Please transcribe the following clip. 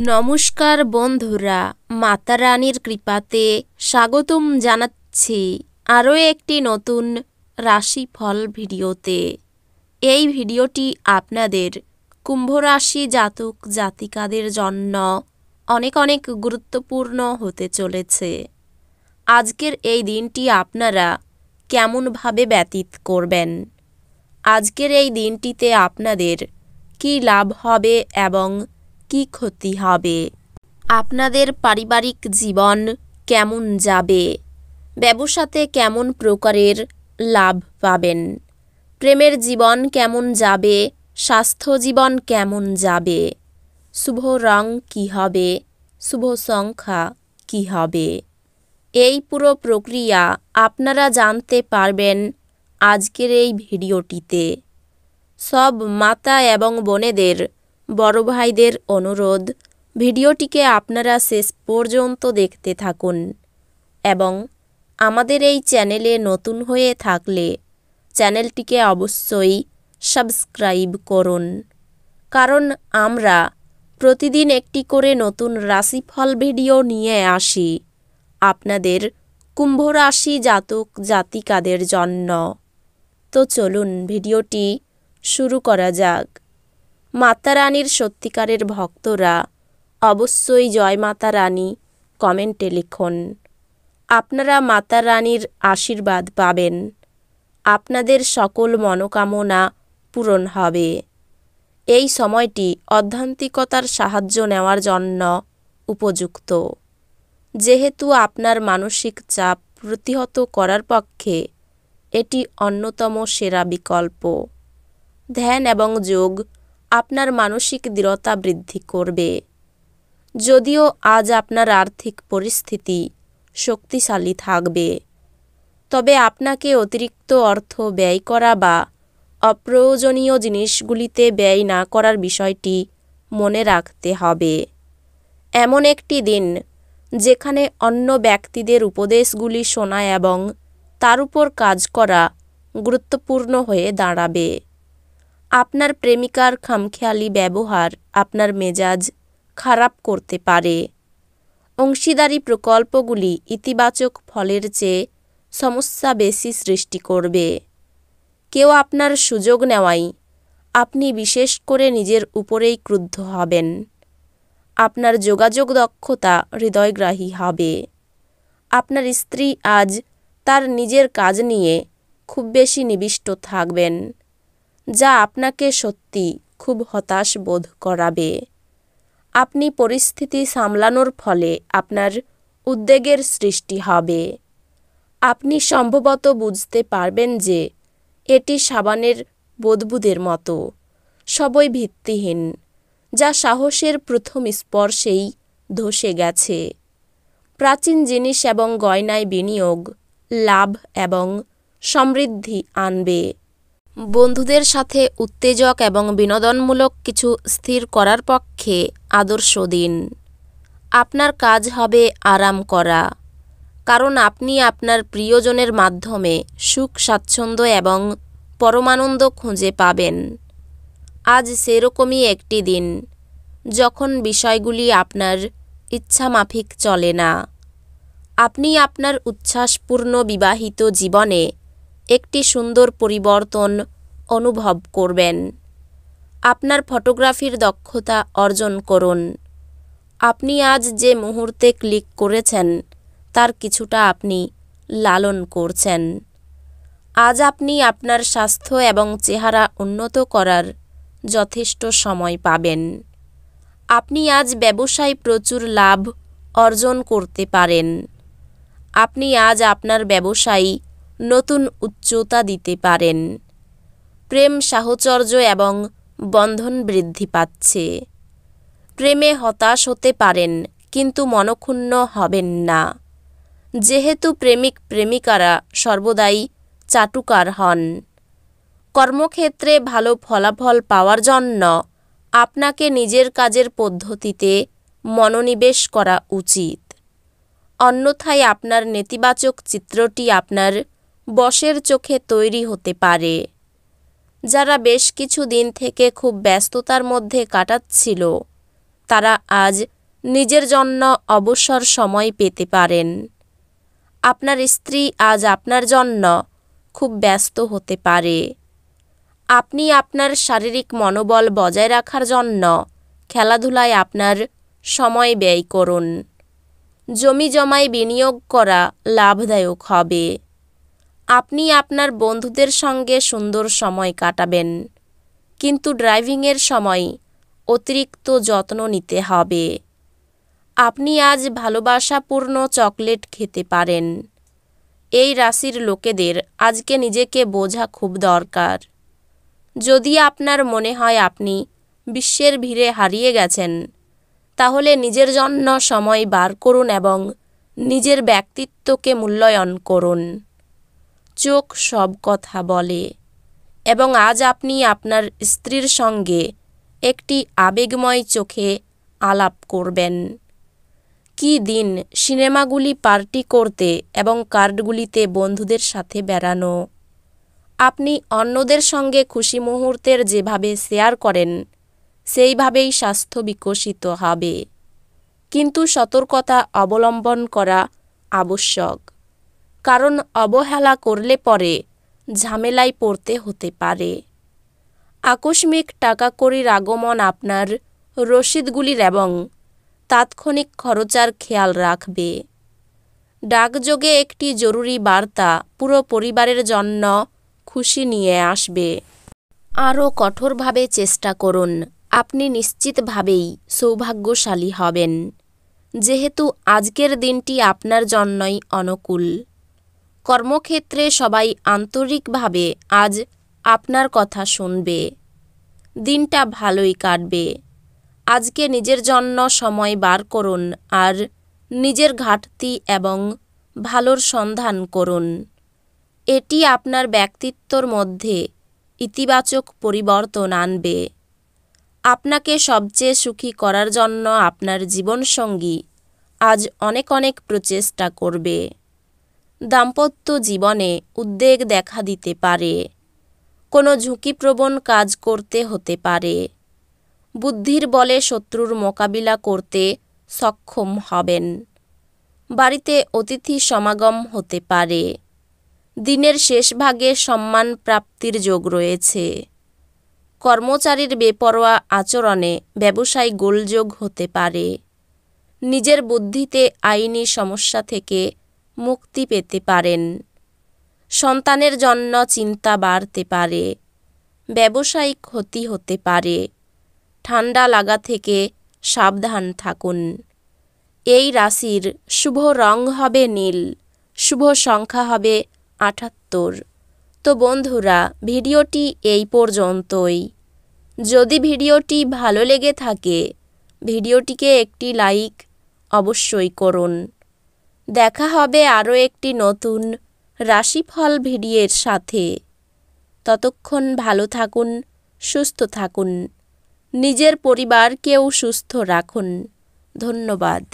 নমস্কার বন্ধুরা, মাতা রানীর কৃপাতে স্বাগতম জানাচ্ছি আরও একটি নতুন রাশিফল ভিডিওতে। এই ভিডিওটি আপনাদের কুম্ভ রাশি জাতক জাতিকাদের জন্য অনেক অনেক গুরুত্বপূর্ণ হতে চলেছে। আজকের এই দিনটি আপনারা কেমনভাবে ব্যতীত করবেন, আজকের এই দিনটিতে আপনাদের কী লাভ হবে এবং কি ক্ষতি হবে, আপনাদের পারিবারিক জীবন কেমন যাবে, ব্যবসাতে কেমন প্রকারের লাভ পাবেন, প্রেমের জীবন কেমন যাবে, স্বাস্থ্য জীবন কেমন যাবে, শুভ রং কী হবে, শুভ সংখ্যা কী হবে, এই পুরো প্রক্রিয়া আপনারা জানতে পারবেন আজকের এই ভিডিওটিতে। সব মাতা এবং বোনেদের, বড় ভাইদের অনুরোধ, ভিডিওটিকে আপনারা শেষ পর্যন্ত দেখতে থাকুন এবং আমাদের এই চ্যানেলে নতুন হয়ে থাকলে চ্যানেলটিকে অবশ্যই সাবস্ক্রাইব করুন, কারণ আমরা প্রতিদিন একটি করে নতুন রাশিফল ভিডিও নিয়ে আসি আপনাদের কুম্ভ রাশি জাতক জাতিকাদের জন্য। তো চলুন ভিডিওটি শুরু করা যাক। মাতা রানীর সত্যিকারের ভক্তরা অবশ্যই জয় মাতা রানী কমেন্টে লিখুন। আপনারা মাতা রানীর আশীর্বাদ পাবেন, আপনাদের সকল মনোকামনা পূরণ হবে। এই সময়টি আধ্যাত্মিকতার সাহায্য নেওয়ার জন্য উপযুক্ত, যেহেতু আপনার মানসিক চাপ প্রতিহত করার পক্ষে এটি অন্যতম সেরা বিকল্প। ধ্যান এবং যোগ আপনার মানসিক দৃঢ়তা বৃদ্ধি করবে। যদিও আজ আপনার আর্থিক পরিস্থিতি শক্তিশালী থাকবে, তবে আপনাকে অতিরিক্ত অর্থ ব্যয় করা বা অপ্রয়োজনীয় জিনিসগুলিতে ব্যয় না করার বিষয়টি মনে রাখতে হবে। এমন একটি দিন যেখানে অন্য ব্যক্তিদের উপদেশগুলি শোনা এবং তার উপর কাজ করা গুরুত্বপূর্ণ হয়ে দাঁড়াবে। আপনার প্রেমিকার খামখেয়ালি ব্যবহার আপনার মেজাজ খারাপ করতে পারে। অংশীদারি প্রকল্পগুলি ইতিবাচক ফলের চেয়ে সমস্যা বেশি সৃষ্টি করবে। কেউ আপনার সুযোগ নেওয়ায় আপনি বিশেষ করে নিজের উপরেই ক্রুদ্ধ হবেন। আপনার যোগাযোগ দক্ষতা হৃদয়গ্রাহী হবে। আপনার স্ত্রী আজ তার নিজের কাজ নিয়ে খুব বেশি নিবিষ্ট থাকবেন, যা আপনাকে সত্যি খুব হতাশ বোধ করাবে। আপনি পরিস্থিতি সামলানোর ফলে আপনার উদ্বেগের সৃষ্টি হবে। আপনি সম্ভবত বুঝতে পারবেন যে এটি সাবানের বুদবুদের মতো, সবই ভিত্তিহীন, যা সাহসের প্রথম স্পর্শেই ধসে গেছে। প্রাচীন জিনিস এবং গয়নায় বিনিয়োগ লাভ এবং সমৃদ্ধি আনবে। বন্ধুদের সাথে উত্তেজক এবং বিনোদনমূলক কিছু স্থির করার পক্ষে আদর্শ দিন। আপনার কাজ হবে আরাম করা, কারণ আপনি আপনার প্রিয়জনের মাধ্যমে সুখ স্বাচ্ছন্দ্য এবং পরমানন্দ খুঁজে পাবেন। আজ সেরকমই একটি দিন যখন বিষয়গুলি আপনার ইচ্ছামাফিক চলে না। আপনি আপনার উচ্ছ্বাসপূর্ণ বিবাহিত জীবনে একটি সুন্দর পরিবর্তন অনুভব করবেন। আপনার ফটোগ্রাফির দক্ষতা অর্জন করুন। আপনি আজ যে মুহূর্তে ক্লিক করেছেন তার কিছুটা আপনি লালন করছেন। আজ আপনি আপনার স্বাস্থ্য এবং চেহারা উন্নত করার যথেষ্ট সময় পাবেন। আপনি আজ ব্যবসায় প্রচুর লাভ অর্জন করতে পারেন। আপনি আজ আপনার ব্যবসায় নতুন উচ্চতা দিতে পারেন। প্রেম সাহচর্য এবং বন্ধন বৃদ্ধি পাচ্ছে। প্রেমে হতাশ হতে পারেন, কিন্তু মনক্ষুণ্ণ হবেন না, যেহেতু প্রেমিক প্রেমিকারা সর্বদাই চাটুকার হন। কর্মক্ষেত্রে ভালো ফলাফল পাওয়ার জন্য আপনাকে নিজের কাজের পদ্ধতিতে মনোনিবেশ করা উচিত, অন্যথায় আপনার নেতিবাচক চিত্রটি আপনার বসের চোখে তৈরি হতে পারে। যারা বেশ কিছু দিন থেকে খুব ব্যস্ততার মধ্যে কাটাচ্ছিল, তারা আজ নিজের জন্য অবসর সময় পেতে পারেন। আপনার স্ত্রী আজ আপনার জন্য খুব ব্যস্ত হতে পারে। আপনি আপনার শারীরিক মনোবল বজায় রাখার জন্য খেলাধুলায় আপনার সময় ব্যয় করুন। জমি জমায় বিনিয়োগ করা লাভদায়ক হবে। আপনি আপনার বন্ধুদের সঙ্গে সুন্দর সময় কাটাবেন, কিন্তু ড্রাইভিংয়ের সময় অতিরিক্ত যত্ন নিতে হবে। আপনি আজ ভালোবাসাপূর্ণ চকলেট খেতে পারেন। এই রাশির লোকেদের আজকে নিজেকে বোঝা খুব দরকার। যদি আপনার মনে হয় আপনি বিশ্বের ভিড়ে হারিয়ে গেছেন, তাহলে নিজের জন্য সময় বার করুন এবং নিজের ব্যক্তিত্বকে মূল্যায়ন করুন। চোখ সব কথা বলে এবং আজ আপনি আপনার স্ত্রীর সঙ্গে একটি আবেগময় চোখে আলাপ করবেন। কি দিন সিনেমাগুলি পার্টি করতে এবং কার্ডগুলিতে বন্ধুদের সাথে বেড়ানো। আপনি অন্যদের সঙ্গে খুশি মুহূর্তের যেভাবে শেয়ার করেন, সেইভাবেই স্বাস্থ্য বিকশিত হবে, কিন্তু সতর্কতা অবলম্বন করা আবশ্যক, কারণ অবহেলা করলে পরে ঝামেলায় পড়তে হতে পারে। আকস্মিক টাকাকড়ির আগমন আপনার রসিদগুলির এবং তাৎক্ষণিক খরচার খেয়াল রাখবে। ডাকযোগে একটি জরুরি বার্তা পুরো পরিবারের জন্য খুশি নিয়ে আসবে। আরও কঠোরভাবে চেষ্টা করুন, আপনি নিশ্চিতভাবেই সৌভাগ্যশালী হবেন, যেহেতু আজকের দিনটি আপনার জন্যই অনুকূল। কর্মক্ষেত্রে সবাই আন্তরিকভাবে আজ আপনার কথা শুনবে। দিনটা ভালোই কাটবে। আজকে নিজের জন্য সময় বার করুন আর নিজের ঘাটতি এবং ভালোর সন্ধান করুন। এটি আপনার ব্যক্তিত্বর মধ্যে ইতিবাচক পরিবর্তন আনবে। আপনাকে সবচেয়ে সুখী করার জন্য আপনার জীবনসঙ্গী আজ অনেক অনেক প্রচেষ্টা করবে। দাম্পত্য জীবনে উদ্বেগ দেখা দিতে পারে। কোনো ঝুঁকিপ্রবণ কাজ করতে হতে পারে। বুদ্ধির বলে শত্রুর মোকাবিলা করতে সক্ষম হবেন। বাড়িতে অতিথি সমাগম হতে পারে। দিনের শেষ ভাগে সম্মান প্রাপ্তির যোগ রয়েছে। কর্মচারীর বেপরোয়া আচরণে ব্যবসায় গোলযোগ হতে পারে। নিজের বুদ্ধিতে আইনি সমস্যা থেকে মুক্তি পেতে পারেন। সন্তানের জন্য চিন্তা বাড়তে পারে। ব্যবসায়িক ক্ষতি হতে পারে। ঠান্ডা লাগা থেকে সাবধান থাকুন। এই রাশির শুভ রং হবে নীল, শুভ সংখ্যা হবে ৭৮। তো বন্ধুরা, ভিডিওটি এই পর্যন্তই। যদি ভিডিওটি ভালো লেগে থাকে, ভিডিওটিকে একটি লাইক অবশ্যই করুন। দেখা হবে আরও একটি নতুন রাশিফল ভিডিওর সাথে। ততক্ষণ ভালো থাকুন, সুস্থ থাকুন, নিজের পরিবারকেও সুস্থ রাখুন। ধন্যবাদ।